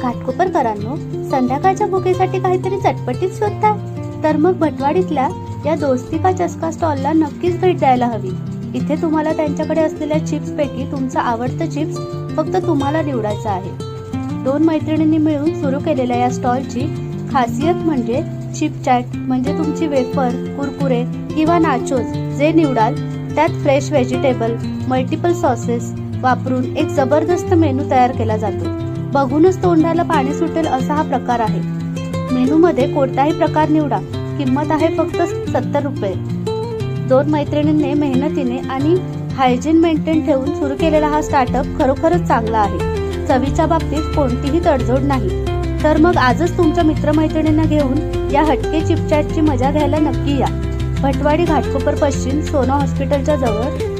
घाटकोपरकरांनो, संध्याकाळच्या भुकेसाठी काहीतरी चटपटीत शोधताय? तर मग भटवाडीतल्या या दोस्ती का चस्का स्टॉलला नक्कीच भेट द्यायला हवी. इथे तुम्हाला त्यांच्याकडे असलेल्या चिप्स पैकी तुमचं आवडतं चिप्स फक्त तुम्हाला निवडायचं आहे. 2 मैत्रिणींनी मिळून सुरू केलेल्या या स्टॉलची खासियत म्हणजे चिप चॅट, म्हणजे तुमची वेफर, कुरकुरे किंवा नाचोज जे निवडाल त्यात फ्रेश व्हेजिटेबल, मल्टिपल सॉसेस वापरून एक जबरदस्त मेनू तयार केला जातो. बघूनच तोंडाला पाणी सुटेल असा हा प्रकार आहे. मेनूमध्ये कोणताही प्रकार निवडा, किंमत आहे फक्त 70 रुपये. 2 मैत्रिणींनी मेहनतीने आणि हायजीन मेंटेन ठेवून सुरू केलेला हा स्टार्टअप खरोखरच चांगला आहे. चवीच्या बाबतीत कोणतीही तडजोड नाही. तर मग आजच तुमच्या मित्रमैत्रिणींना घेऊन या हटके चिपचॅटची मजा घ्यायला नक्की या. भटवाडी, घाटकोपर पश्चिम, सोना हॉस्पिटलच्या जवळ